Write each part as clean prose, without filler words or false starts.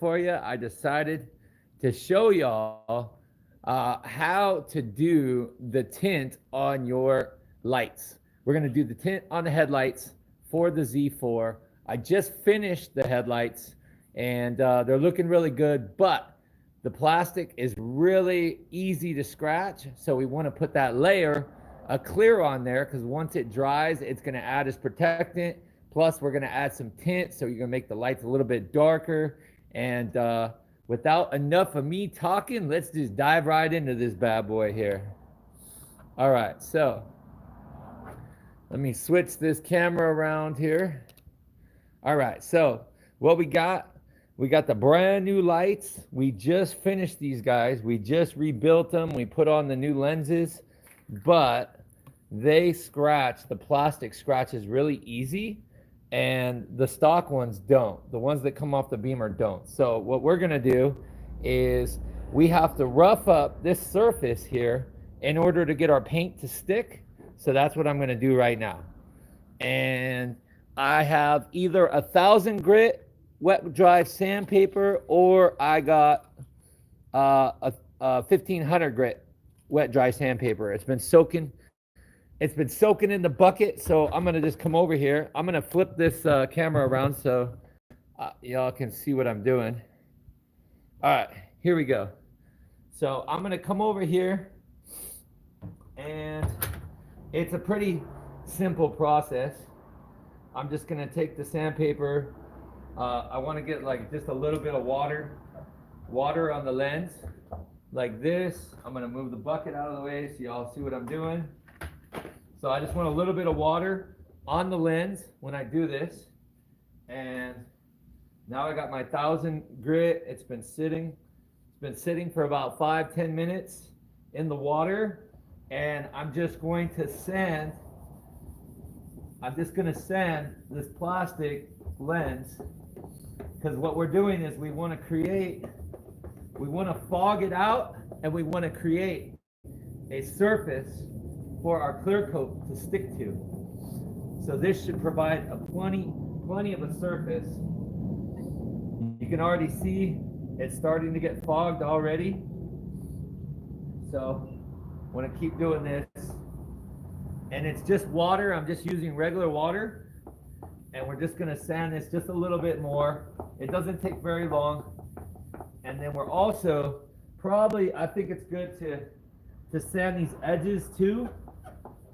for you. I decided to show y'all how to do the tint on your lights. We're going to do the tint on the headlights for the Z4. I just finished the headlights and they're looking really good, but the plastic is really easy to scratch. So we want to put that layer of clear on there because once it dries, it's going to add as protectant. Plus, we're going to add some tint, so you're going to make the lights a little bit darker. And without enough of me talking, let's just dive right into this bad boy here. All right, so let me switch this camera around here. All right, so what we got the brand new lights. We just finished these guys. We just rebuilt them. We put on the new lenses, but they scratch. The plastic scratches really easy, and the stock ones don't. The ones that come off the Beamer don't. So what we're gonna do is we have to rough up this surface here in order to get our paint to stick. So that's what I'm gonna do right now. And I have either 1,000 grit wet dry sandpaper, or I got a 1,500 grit wet dry sandpaper. It's been soaking in the bucket. So I'm gonna just come over here. I'm gonna flip this camera around so y'all can see what I'm doing. All right, here we go. So I'm gonna come over here, and it's a pretty simple process. I'm just gonna take the sandpaper. I want to get like just a little bit of water on the lens like this. I'm gonna move the bucket out of the way so y'all see what I'm doing. So I just want a little bit of water on the lens when I do this. And now I got my 1,000 grit. It's been sitting for about 5-10 minutes in the water, and I'm just going to sand this plastic lens, because what we're doing is we want to fog it out, and we want to create a surface for our clear coat to stick to. So this should provide a plenty of a surface. You can already see it's starting to get fogged already. So I want to keep doing this. And it's just water. I'm just using regular water. And we're just going to sand this just a little bit more. It doesn't take very long. And then we're also I think it's good to sand these edges too,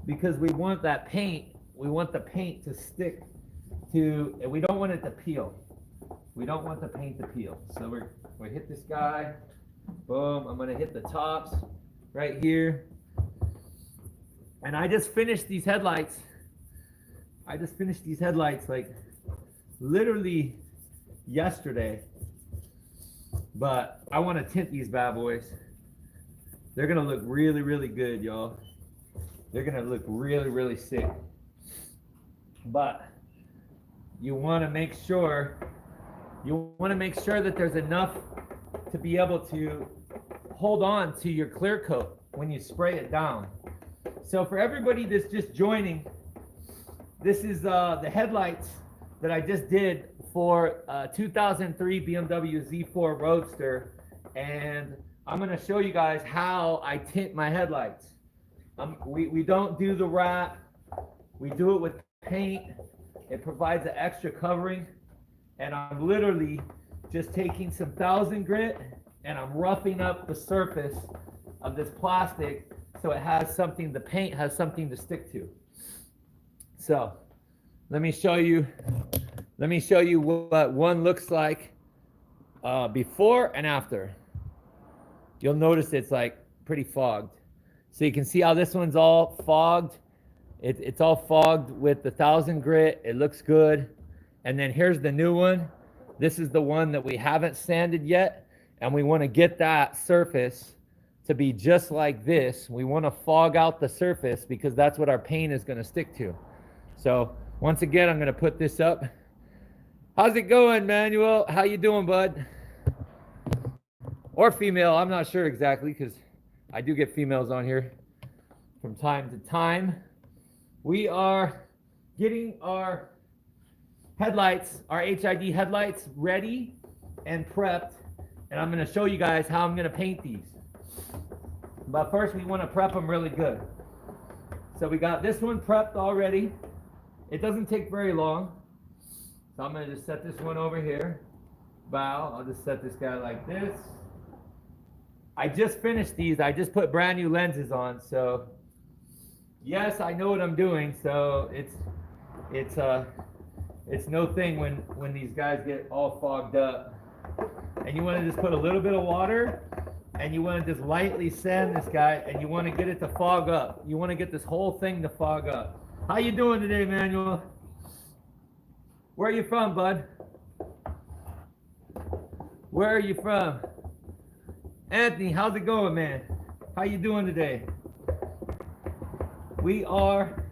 because we want the paint to stick to, and we don't want it to peel. We don't want the paint to peel. So we hit this guy. Boom. I'm going to hit the tops right here. And I just finished these headlights. Like literally yesterday. But I want to tint these bad boys. They're going to look really, really good, y'all. They're going to look really, really sick. But you want to make sure that there's enough to be able to hold on to your clear coat when you spray it down. So for everybody that's just joining, this is the headlights that I just did for 2003 BMW Z4 Roadster, and I'm going to show you guys how I tint my headlights. We don't do the wrap. We do it with paint. It provides an extra covering, and I'm literally just taking some 1,000 grit and I'm roughing up the surface of this plastic so it has something, the paint has something to stick to. So let me show you what one looks like before and after. You'll notice it's like pretty fogged. So you can see how this one's all fogged. It's all fogged with the 1,000 grit. It looks good. And then here's the new one. This is the one that we haven't sanded yet. And we want to get that surface to be just like this. We want to fog out the surface because that's what our paint is going to stick to. So once again, I'm going to put this up. How's it going, Manuel? How you doing, bud? Or female, I'm not sure exactly, because I do get females on here from time to time. We are getting our headlights, our HID headlights ready, and prepped, and I'm going to show you guys how I'm going to paint these. But first we want to prep them really good. So we got this one prepped already. It doesn't take very long. So I'm going to just set this one over here. Bow. I'll just set this guy like this. I just finished these. I just put brand new lenses on. So yes, I know what I'm doing. So it's no thing when these guys get all fogged up. And you want to just put a little bit of water, and you want to just lightly sand this guy, and you want to get it to fog up. You want to get this whole thing to fog up. How you doing today, Manuel? Where are you from, bud? Where are you from? Anthony, how's it going, man? How you doing today? We are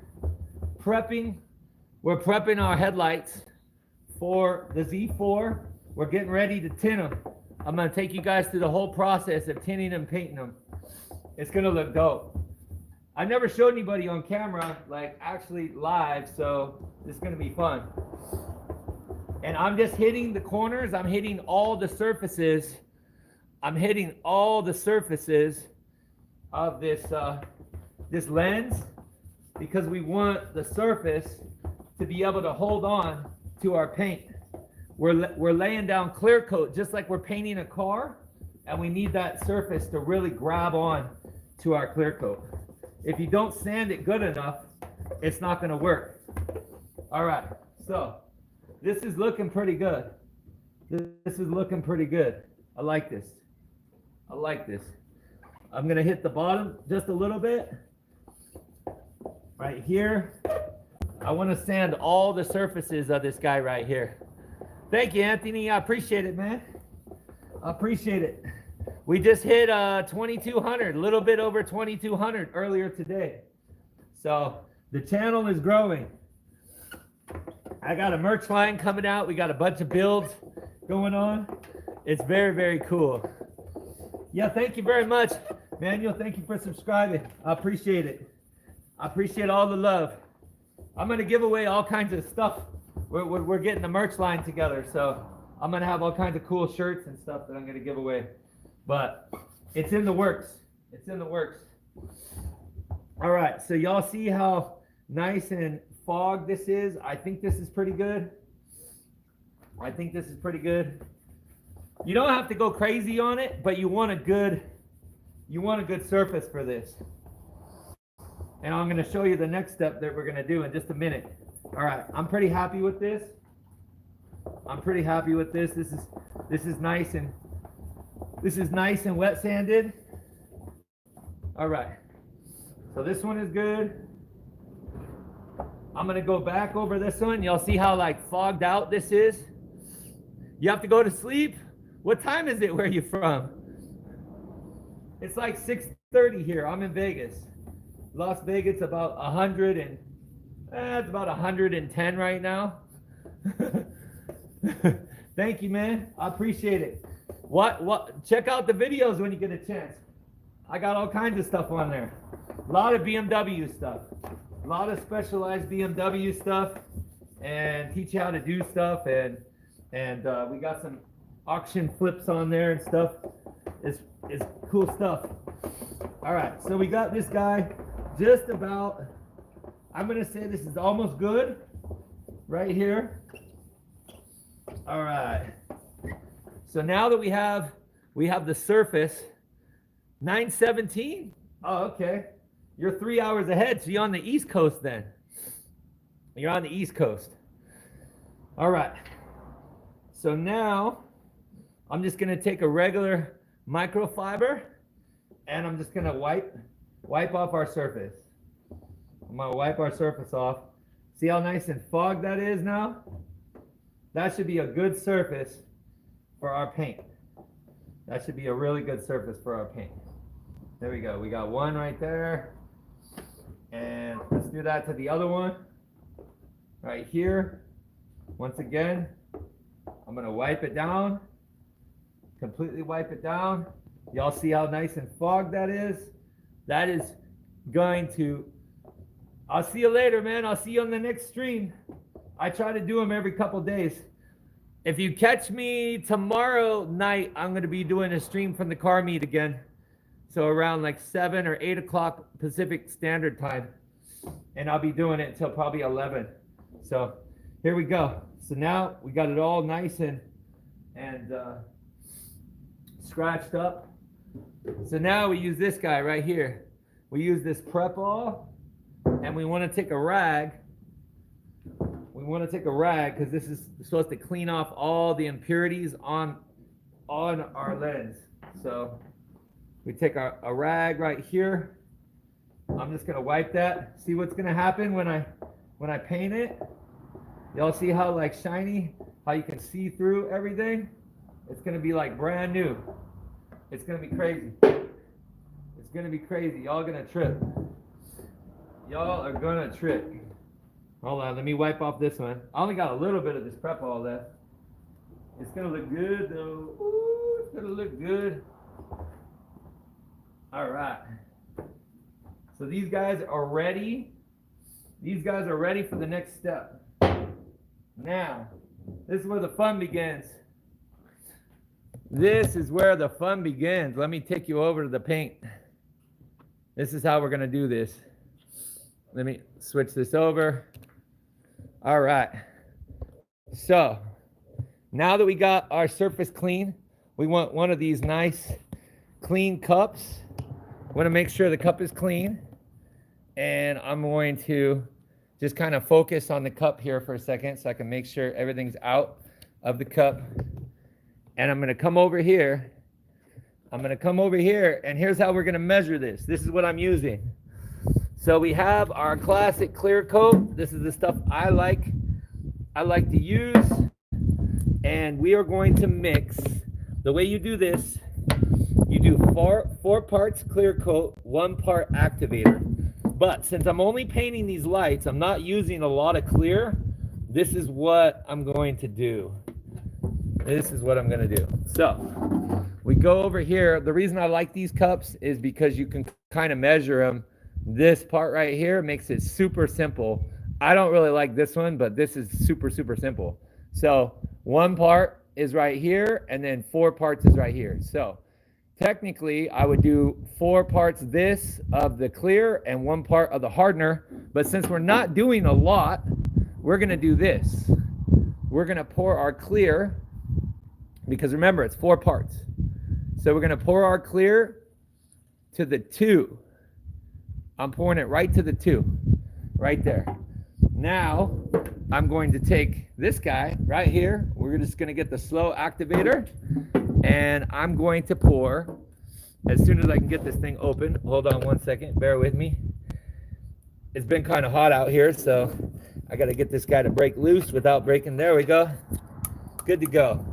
prepping. We're prepping our headlights for the Z4. We're getting ready to tint them. I'm going to take you guys through the whole process of tinting and painting them. It's going to look dope. I've never showed anybody on camera, like actually live, so it's going to be fun. And I'm just hitting the corners. I'm hitting all the surfaces. I'm hitting all the surfaces of this lens, because we want the surface to be able to hold on to our paint. We're laying down clear coat just like we're painting a car, and we need that surface to really grab on to our clear coat. If you don't sand it good enough, it's not going to work. All right, so this is looking pretty good. This is looking pretty good. I like this. I like this. I'm going to hit the bottom just a little bit. Right here. I want to sand all the surfaces of this guy right here. Thank you, Anthony. I appreciate it, man. I appreciate it. We just hit 2,200, a little bit over 2,200 earlier today. So the channel is growing. I got a merch line coming out. We got a bunch of builds going on. It's very, very cool. Yeah, thank you very much, Manuel. Thank you for subscribing. I appreciate it. I appreciate all the love. I'm going to give away all kinds of stuff. We're getting the merch line together, so I'm going to have all kinds of cool shirts and stuff that I'm going to give away. But it's in the works. It's in the works. All right, so y'all see how nice and fogged this is? I think this is pretty good. I think this is pretty good. You don't have to go crazy on it, but you want a good surface for this. And I'm going to show you the next step that we're going to do in just a minute. All right, I'm pretty happy with this. I'm pretty happy with this. This is nice and wet sanded. All right. So this one is good. I'm going to go back over this one. Y'all see how like fogged out this is? You have to go to sleep? What time is it where you from? It's like 6:30 here. I'm in Vegas. Las Vegas about 100 and it's about 110 right now. Thank you, man. I appreciate it. What? Check out the videos when you get a chance. I got all kinds of stuff on there. A lot of BMW stuff. A lot of specialized BMW stuff, and teach you how to do stuff, and we got some auction flips on there and stuff. It's cool stuff. All right, so we got this guy just about, I'm gonna say this is almost good right here. All right, so now that we have the surface, 9:17. Oh, okay. You're 3 hours ahead, so you're on the East Coast then. You're on the East Coast. All right. So now I'm just gonna take a regular microfiber, and I'm just gonna wipe off our surface. I'm gonna wipe our surface off. See how nice and fogged that is now? That should be a good surface for our paint. That should be a really good surface for our paint. There we go. We got one right there. And let's do that to the other one. Right here. Once again, I'm going to wipe it down. Completely wipe it down. Y'all see how nice and fogged that is? That is going to... I'll see you later, man. I'll see you on the next stream. I try to do them every couple days. If you catch me tomorrow night, I'm going to be doing a stream from the car meet again. So around like 7 or 8 o'clock Pacific Standard Time. And I'll be doing it until probably 11. So here we go. So now we got it all nice and scratched up. So now we use this guy right here. We use this prep all, and we want to take a rag. We want to take a rag because this is supposed to clean off all the impurities on our lens. So we take a rag right here. I'm just gonna wipe that. See what's gonna happen when I paint it? Y'all see how like shiny, how you can see through everything? It's gonna be like brand new. It's gonna be crazy. It's gonna be crazy. Y'all are gonna trip. Y'all are gonna trip. Hold on, let me wipe off this one. I only got a little bit of this prep all left. It's gonna look good though. Ooh, it's gonna look good. All right. So these guys are ready. These guys are ready for the next step. Now, this is where the fun begins. This is where the fun begins. Let me take you over to the paint. This is how we're gonna do this. Let me switch this over. All right. So, now that we got our surface clean, we want one of these nice clean cups. I want to make sure the cup is clean. And I'm going to just kind of focus on the cup here for a second so I can make sure everything's out of the cup. And I'm going to come over here. And here's how we're going to measure this. This is what I'm using. So we have our classic clear coat. This is the stuff I like to use. And we are going to mix. The way you do this, you do four parts clear coat, 1 part activator. But since I'm only painting these lights, I'm not using a lot of clear. This is what I'm going to do. So we go over here. The reason I like these cups is because you can kind of measure them. This part right here makes it super simple. I don't really like this one, but this is super, super simple. So 1 part is right here, and then 4 parts is right here. So technically, I would do 4 parts this of the clear and 1 part of the hardener. But since we're not doing a lot, we're going to do this. We're going to pour our clear, because remember, it's 4 parts. So we're going to pour our clear to the 2. I'm pouring it right to the 2, right there. Now, I'm going to take this guy right here. We're just going to get the slow activator. And I'm going to pour as soon as I can get this thing open. Hold on 1 second. Bear with me. It's been kind of hot out here, so I got to get this guy to break loose without breaking. There we go. Good to go.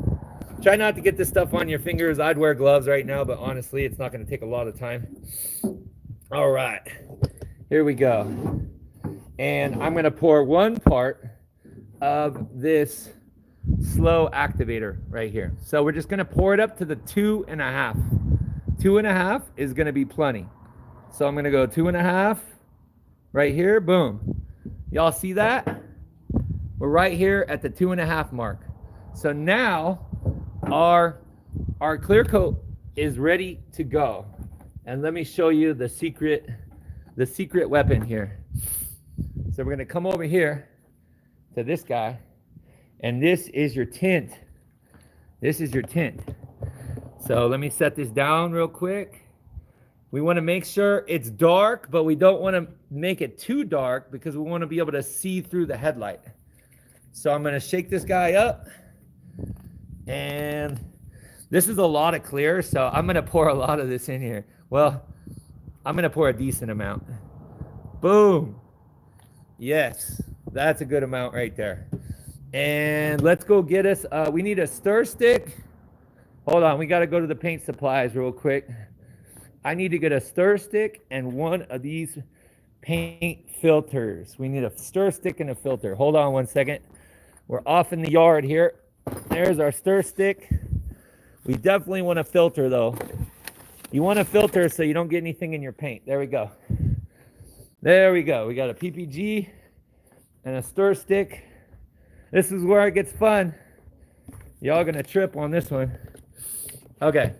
Try not to get this stuff on your fingers. I'd wear gloves right now, but honestly, it's not going to take a lot of time. All right. Here we go. And I'm going to pour 1 part of this slow activator right here. So we're just going to pour it up to the 2.5. 2.5 is going to be plenty. So I'm going to go 2.5 right here. Boom. Y'all see that? We're right here at the 2.5 mark. So now our clear coat is ready to go. And let me show you the secret weapon here. So we're going to come over here to this guy. And this is your tint. This is your tint. So let me set this down real quick. We want to make sure it's dark, but we don't want to make it too dark because we want to be able to see through the headlight. So I'm going to shake this guy up. And this is a lot of clear, so I'm going to pour a lot of this in here. Well, I'm going to pour a decent amount. Boom. Yes, that's a good amount right there. And let's go get us, we need a stir stick. Hold on, we got to go to the paint supplies real quick. I need to get a stir stick and 1 of these paint filters. We need a stir stick and a filter. Hold on 1 second. We're off in the yard here. There's our stir stick. We definitely want a filter though. You want a filter so you don't get anything in your paint. There we go. There we go. We got a PPG and a stir stick. This is where it gets fun. Y'all gonna trip on this one. Okay.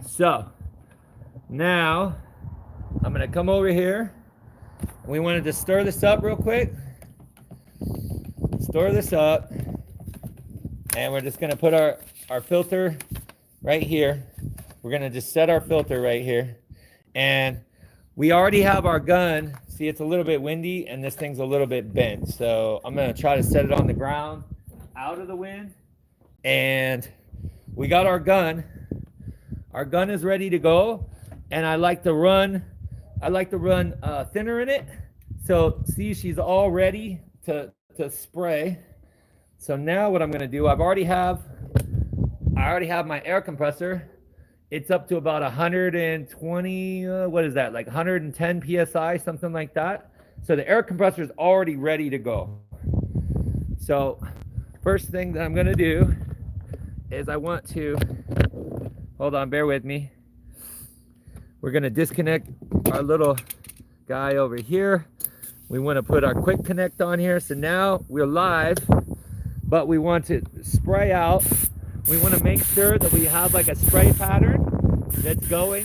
So now I'm gonna come over here. We wanted to stir this up real quick. Stir this up. And we're just gonna put our filter right here. We're gonna just set our filter right here. And we already have our gun. See, it's a little bit windy and this thing's a little bit bent. So I'm gonna try to set it on the ground out of the wind. And we got our gun. Our gun is ready to go. And I like to run thinner in it. So see, she's all ready to spray. So now what I'm gonna do, I already have my air compressor. It's up to about 120, what is that? Like 110 PSI, something like that. So the air compressor is already ready to go. So first thing that I'm gonna do is I want to, hold on, bear with me. We're gonna disconnect our little guy over here. We wanna put our quick connect on here. So now we're live, but we want to spray out. We want to make sure that we have like a spray pattern that's going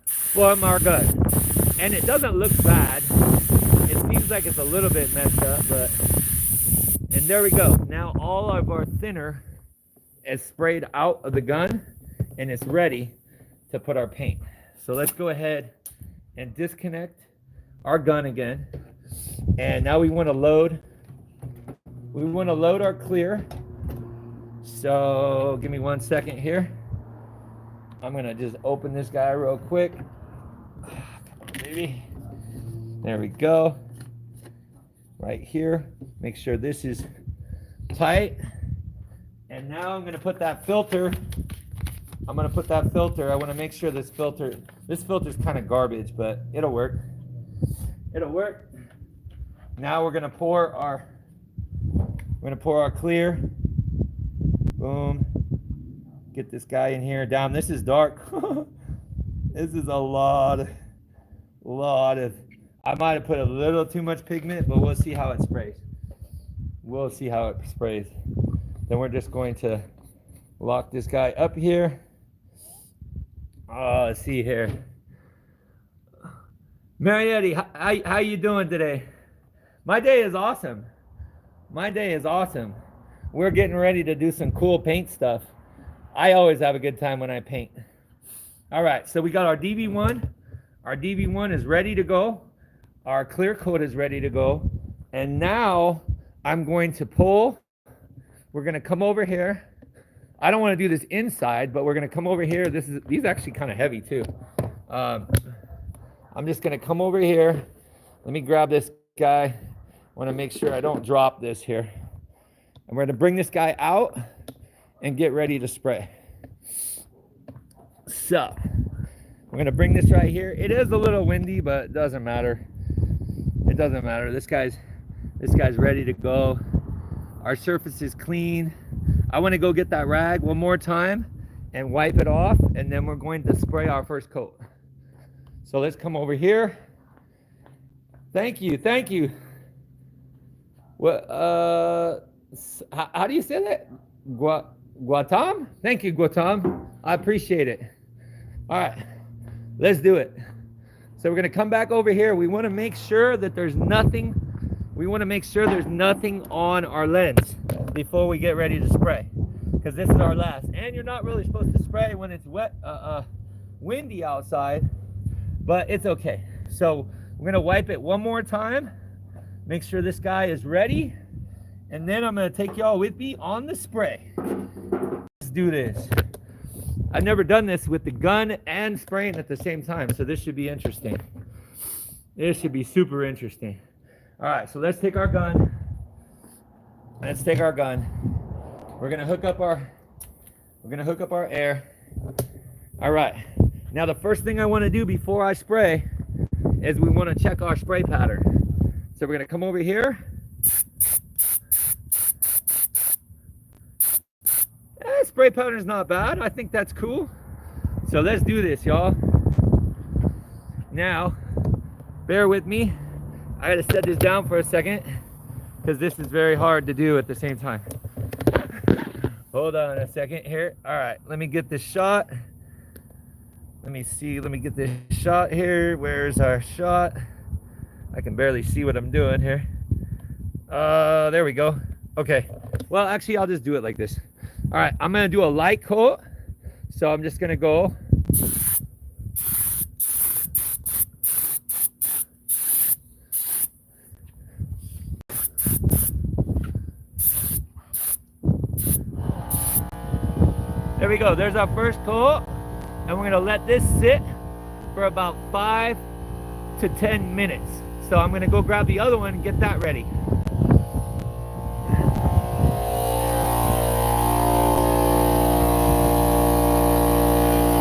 from our gun. And it doesn't look bad. It seems like it's a little bit messed up, but, and there we go. Now all of our thinner is sprayed out of the gun and it's ready to put our paint. So let's go ahead and disconnect our gun again. And now we want to load our clear. So give me 1 second here. I'm gonna just open this guy real quick. Come on, baby. There we go. Right here. Make sure this is tight. And now I'm gonna put that filter. I want to make sure this filter's kind of garbage, but it'll work. Now we're gonna pour our clear. Boom. Get this guy in here. Down. This is dark. This is a lot of. I might have put a little too much pigment, but we'll see how it sprays. Then we're just going to lock this guy up here. Oh, let's see here. Marietti, how you doing today? My day is awesome. We're getting ready to do some cool paint stuff. I always have a good time when I paint. All right, so we got our DV1. Our DV1 is ready to go. Our clear coat is ready to go. And now I'm going to pull. We're gonna come over here. I don't wanna do this inside, but we're gonna come over here. These are actually kind of heavy too. I'm just gonna come over here. Let me grab this guy. I wanna make sure I don't drop this here. And we're gonna bring this guy out and get ready to spray. So, we're gonna bring this right here. It is a little windy, but it doesn't matter. This guy's ready to go. Our surface is clean. I wanna go get that rag one more time and wipe it off, and then we're going to spray our first coat. So let's come over here. Thank you. What, how do you say that? Guatam? Thank you, Guatam. I appreciate it. All right, let's do it. So we're gonna come back over here. We wanna make sure that there's nothing. We wanna make sure there's nothing on our lens before we get ready to spray, because this is our last. And you're not really supposed to spray when it's wet, windy outside, but it's okay. So we're gonna wipe it one more time. Make sure this guy is ready. And then I'm gonna take y'all with me on the spray. Let's do this. I've never done this with the gun and spraying at the same time, so this should be interesting. This should be super interesting. All right, so let's take our gun. We're gonna hook up our air. All right, now the first thing I wanna do before I spray is we wanna check our spray pattern. So we're gonna come over here. Spray pattern is not bad. I think that's cool. So let's do this, y'all. Now, bear with me. I gotta set this down for a second because this is very hard to do at the same time. Hold on a second here. All right, let me get this shot. Let me see. Let me get this shot here. Where's our shot? I can barely see what I'm doing here. There we go. Okay. Well, actually, I'll just do it like this. All right, I'm gonna do a light coat. So I'm just gonna go. There we go. There's our first coat. And we're gonna let this sit for about 5 to 10 minutes. So I'm gonna go grab the other one and get that ready.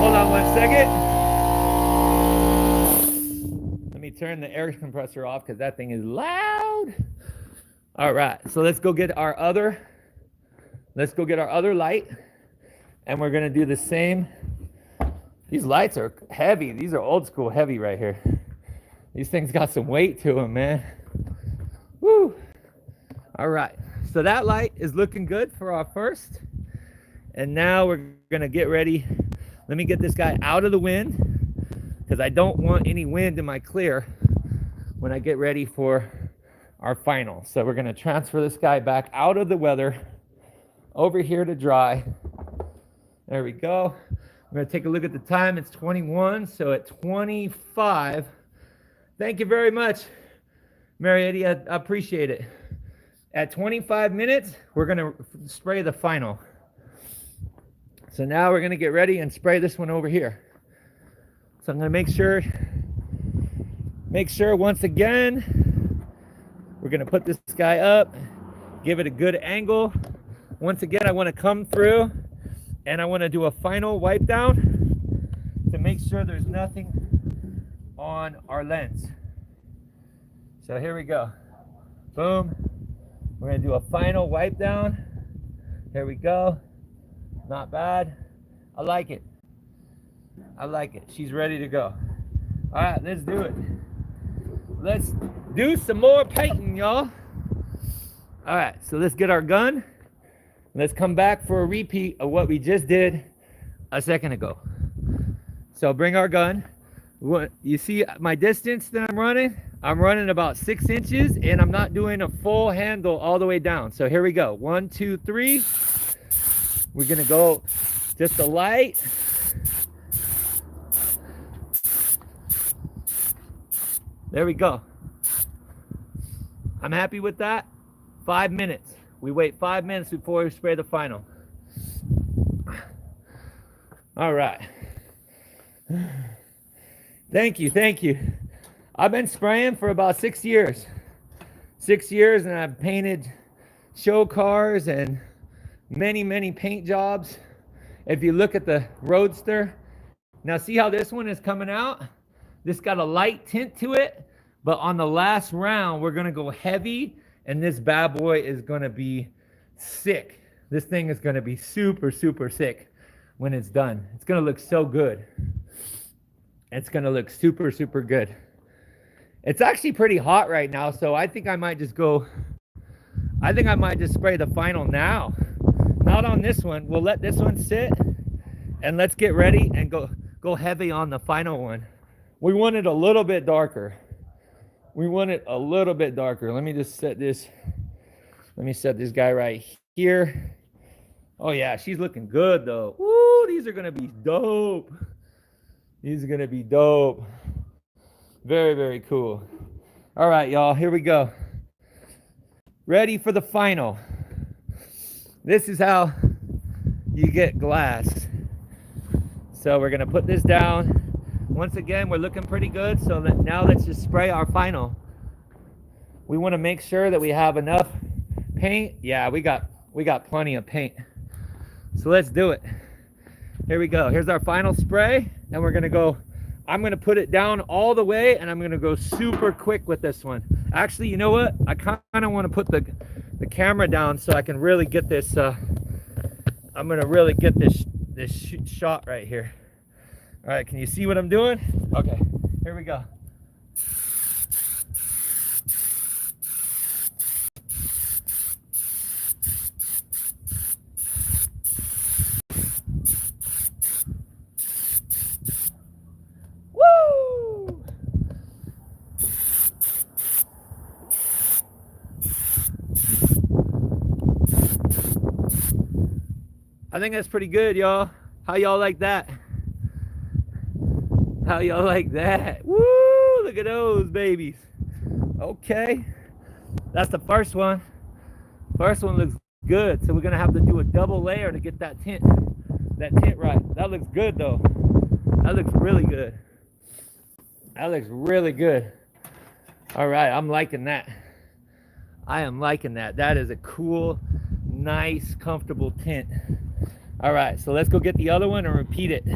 Hold on 1 second. Let me turn the air compressor off because that thing is loud. All right, so let's go get our other light, and we're gonna do the same. These lights are heavy. These are old school heavy right here. These things got some weight to them, man. Woo. All right, so that light is looking good for our first. And now we're gonna get ready. Let me get this guy out of the wind because I don't want any wind in my clear when I get ready for our final. So we're gonna transfer this guy back out of the weather over here to dry. There we go. I'm gonna take a look at the time. It's 21, so at 25. Thank you very much, Marietti. I appreciate it. At 25 minutes, we're gonna spray the final. So now we're gonna get ready and spray this one over here. So I'm gonna make sure once again, we're gonna put this guy up, give it a good angle. Once again, I wanna come through and I wanna do a final wipe down to make sure there's nothing on our lens. So here we go. Boom. We're gonna do a final wipe down. Here we go. Not bad. I like it. I like it. She's ready to go. All right, let's do it. Let's do some more painting, y'all. All right, so let's get our gun. Let's come back for a repeat of what we just did a second ago. So bring our gun. You see my distance that I'm running? I'm running about 6 inches and I'm not doing a full handle all the way down. So here we go. 1, 2, 3. We're gonna go just a light. There we go. I'm happy with that. 5 minutes. We wait 5 minutes before we spray the final. All right. Thank you. I've been spraying for about 6 years. 6 years, and I've painted show cars and many paint jobs. If you look at the Roadster, now see how this one is coming out? This got a light tint to it, but on the last round, we're gonna go heavy, and this bad boy is gonna be sick. This thing is gonna be super sick when it's done. It's gonna look so good. It's gonna look super good. It's actually pretty hot right now, so I think I might just spray the final now. Not on this one. We'll let this one sit, and let's get ready and go heavy on the final one. We want it a little bit darker. Let me just set this. Let me set this guy right here. Oh yeah, she's looking good though. Woo, these are gonna be dope. Very cool. All right, y'all, here we go. Ready for the final. This is how you get glass. So we're gonna put this down. Once again, we're looking pretty good. So now let's just spray our final. We want to make sure that we have enough paint. Yeah, we got plenty of paint. So let's do it. Here we go. Here's our final spray, and we're gonna go. I'm gonna put it down all the way, and I'm gonna go super quick with this one. Actually, you know what? I kind of want to put the camera down so I can really get this. I'm gonna really get this shot right here. All right, can you see what I'm doing? Okay, here we go. think that's pretty good, y'all. How y'all like that? How y'all like that? Woo! Look at those babies. Okay, that's the first one. First one looks good, so we're gonna have to do a double layer to get that tint right. That looks good though. That looks really good. That looks really good. All right, I'm liking that. I am liking that. That is a cool, nice, comfortable tint. All right, so let's go get the other one and repeat it.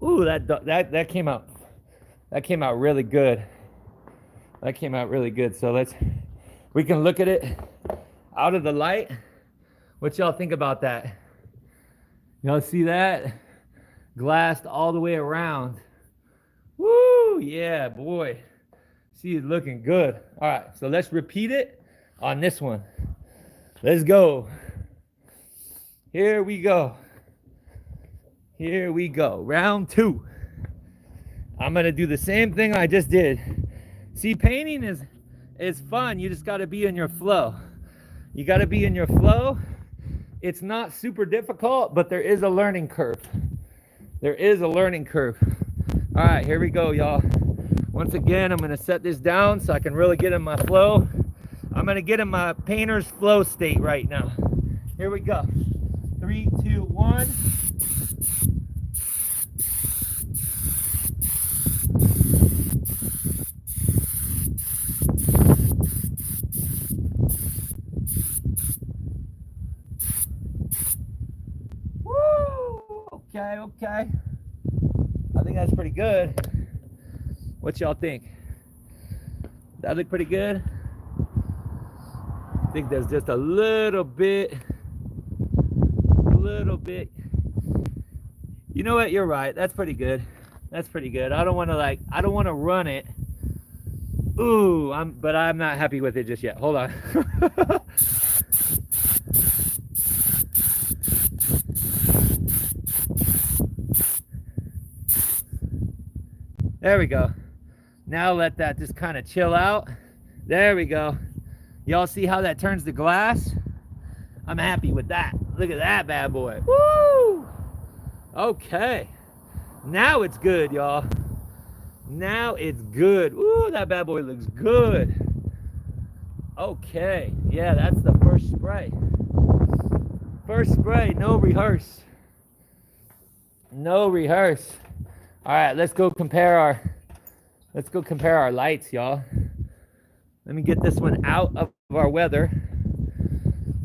Ooh, that came out. That came out really good. That came out really good. So we can look at it out of the light. What y'all think about that? Y'all see that? Glassed all the way around. Woo, yeah, boy. See, it's looking good. All right, so let's repeat it on this one. Let's go. Here we go. Here we go. Round 2. I'm gonna do the same thing I just did. See, painting is fun. You just gotta be in your flow. You gotta be in your flow. It's not super difficult, but there is a learning curve. There is a learning curve. All right, here we go, y'all. Once again, I'm gonna set this down so I can really get in my flow. I'm gonna get in my painter's flow state right now. Here we go. 3, 2, 1. Okay. I think that's pretty good. What y'all think? That look pretty good? I think there's just a little bit. You know what? You're right. That's pretty good. That's pretty good. I don't want to run it. Ooh, but I'm not happy with it just yet. Hold on. There we go. Now let that just kind of chill out. There we go. Y'all see how that turns the glass? I'm happy with that. Look at that bad boy. Woo! Okay. Now it's good, y'all. Now it's good. Ooh, that bad boy looks good. Okay. Yeah, that's the first spray. First spray, no rehearse. No rehearse. All right, let's go compare our lights, y'all. Let me get this one out of our weather.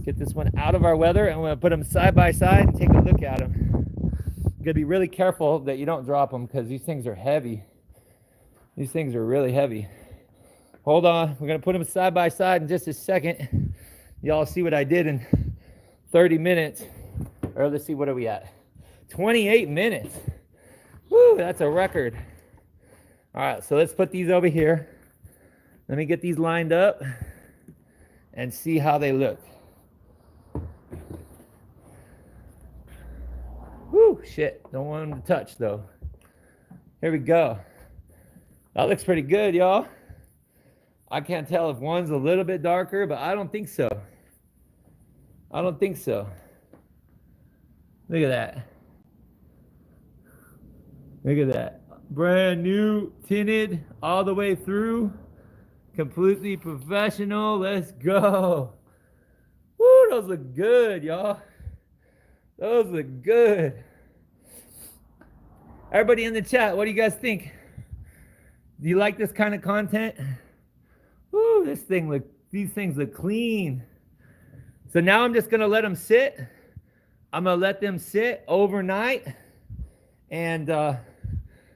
Get this one out of our weather, and we're gonna put them side by side and take a look at them. You gotta be really careful that you don't drop them because these things are heavy. These things are really heavy. Hold on, we're gonna put them side by side in just a second. Y'all see what I did in 30 minutes. Or let's see, what are we at? 28 minutes. Woo, that's a record. All right, so let's put these over here. Let me get these lined up and see how they look. Woo, shit, don't want them to touch though. Here we go. That looks pretty good, y'all. I can't tell if one's a little bit darker, but I don't think so. I don't think so. Look at that. Look at that. Brand new, tinted, all the way through. Completely professional. Let's go. Woo, those look good, y'all. Those look good. Everybody in the chat, what do you guys think? Do you like this kind of content? Woo, these things look clean. So now I'm just gonna let them sit. I'm gonna let them sit overnight. And I'm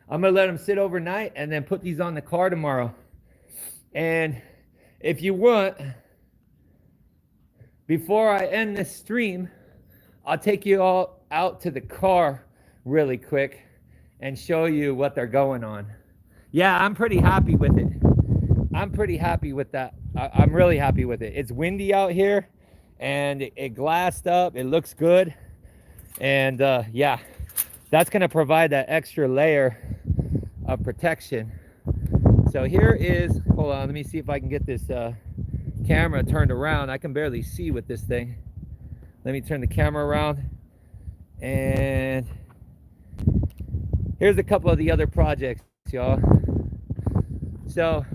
gonna let them sit overnight and then put these on the car tomorrow. And if you want, before I end this stream, I'll take you all out to the car really quick and show you what they're going on. Yeah, I'm pretty happy with it. I'm pretty happy with that. I'm really happy with it. It's windy out here and it glassed up. It looks good. And yeah, that's gonna provide that extra layer of protection. So here is, hold on, let me see if I can get this camera turned around. I can barely see with this thing. Let me turn the camera around. And here's a couple of the other projects, y'all. So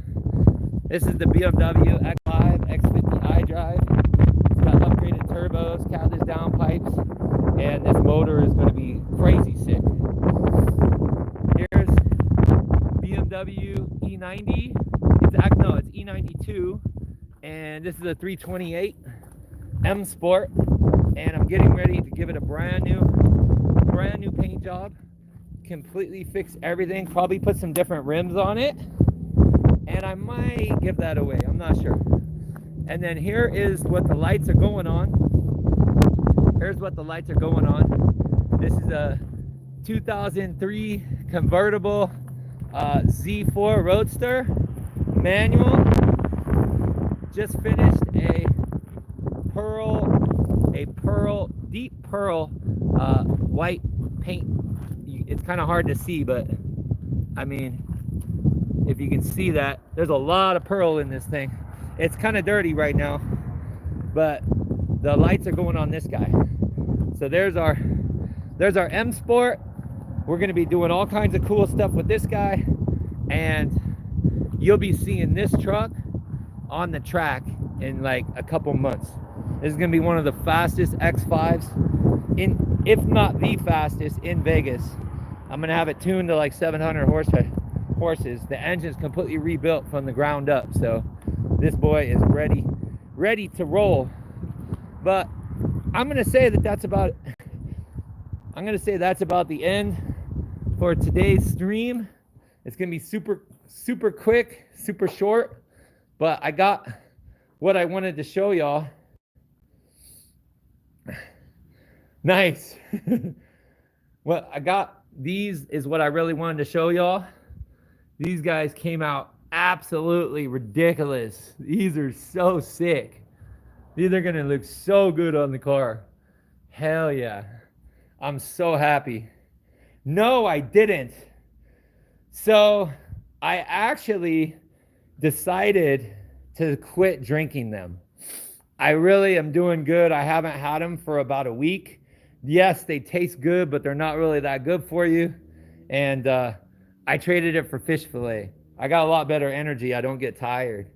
this is the BMW X5 X50i drive. It's got upgraded turbos, catless downpipes, and this motor is going to be crazy sick. Here's BMW E90. It's E92, and this is a 328 M Sport, and I'm getting ready to give it a brand new paint job. Completely fix everything, probably put some different rims on it, and I might give that away, I'm not sure. And then here is what the lights are going on. Here's what the lights are going on. This is a 2003 convertible Z4 Roadster manual. Just finished a deep pearl white paint. It's kind of hard to see, but I mean, if you can see that, there's a lot of pearl in this thing. It's kind of dirty right now, but the lights are going on this guy. So there's our M Sport. We're going to be doing all kinds of cool stuff with this guy, and you'll be seeing this truck on the track in like a couple months. This is going to be one of the fastest X5s in, if not the fastest, in Vegas. I'm going to have it tuned to like 700 horses. The engine's completely rebuilt from the ground up, so this boy is ready to roll. But I'm going to say that's about the end for today's stream. It's going to be super quick, super short, but I got what I wanted to show y'all. Nice. What I got, these is what I really wanted to show y'all. These guys came out absolutely ridiculous. These are so sick. These are gonna look so good on the car. Hell yeah. I'm so happy. No, I didn't. So I actually decided to quit drinking them. I really am doing good. I haven't had them for about a week. Yes, they taste good, but they're not really that good for you. And I traded it for fish fillet. I got a lot better energy. I don't get tired.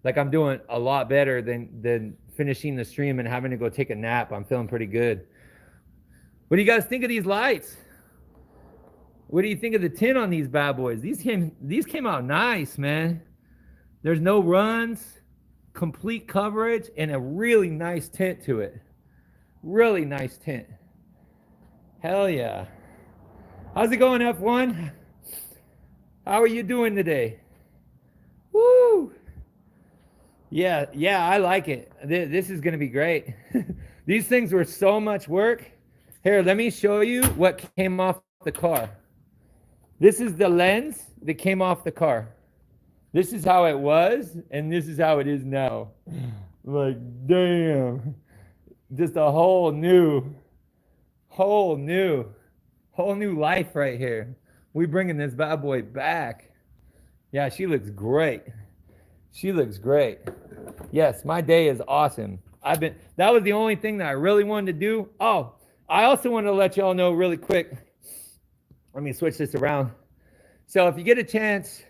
Like, I'm doing a lot better than finishing the stream and having to go take a nap. I'm feeling pretty good. What do you guys think of these lights? What do you think of the tint on these bad boys? These came out nice, man. There's no runs, complete coverage, and a really nice tint to it. Really nice tint. Hell yeah. How's it going, F1? How are you doing today? Woo! Yeah, I like it. This is going to be great. These things were so much work. Here, let me show you what came off the car. This is the lens that came off the car. This is how it was, and this is how it is now. Like, damn. Just a whole new life right here. We bringing this bad boy back. Yeah, she looks great. She looks great. Yes, my day is awesome. That was the only thing that I really wanted to do. Oh, I also wanted to let y'all know really quick. Let me switch this around. So if you get a chance,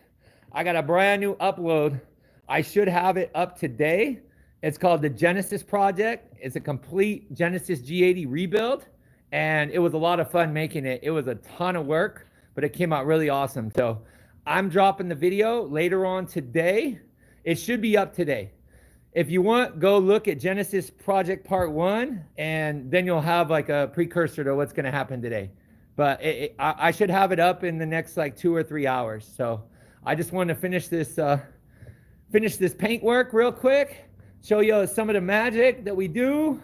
I got a brand new upload. I should have it up today. It's called the Genesis Project. It's a complete Genesis G80 rebuild, and it was a lot of fun making it. It was a ton of work, but it came out really awesome. So I'm dropping the video later on today. It should be up today. If you want, go look at Genesis Project Part 1, and then you'll have like a precursor to what's going to happen today. But I should have it up in the next like 2 or 3 hours. So I just want to finish this paint work real quick, show you some of the magic that we do.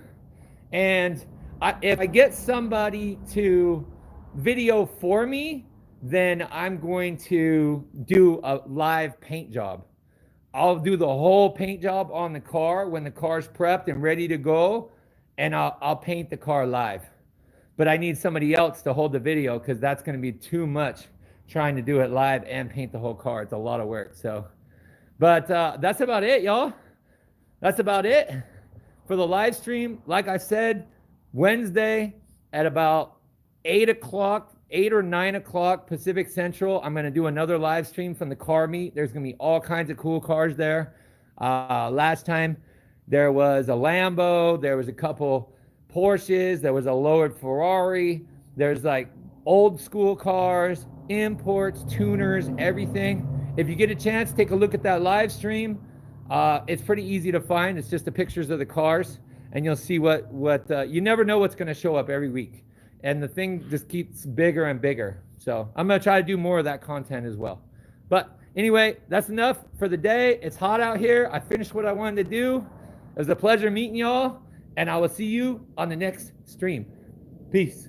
And if I get somebody to video for me, then I'm going to do a live paint job. I'll do the whole paint job on the car when the car's prepped and ready to go, and I'll paint the car live. But I need somebody else to hold the video, because that's going to be too much trying to do it live and paint the whole car. It's a lot of work. So, but that's about it, y'all. That's about it. for the live stream, like I said, Wednesday at about 8 o'clock, 8 or 9 o'clock Pacific Central, I'm going to do another live stream from the car meet. There's going to be all kinds of cool cars there. Last time there was a Lambo, there was a couple Porsches, there was a lowered Ferrari, there's like old school cars, imports, tuners, everything. If you get a chance, take a look at that live stream. It's pretty easy to find. It's just the pictures of the cars, and you'll see what you never know what's going to show up every week. And the thing just keeps bigger and bigger. So I'm going to try to do more of that content as well. But anyway, that's enough for the day. It's hot out here. I finished what I wanted to do. It was a pleasure meeting y'all, and I will see you on the next stream. Peace.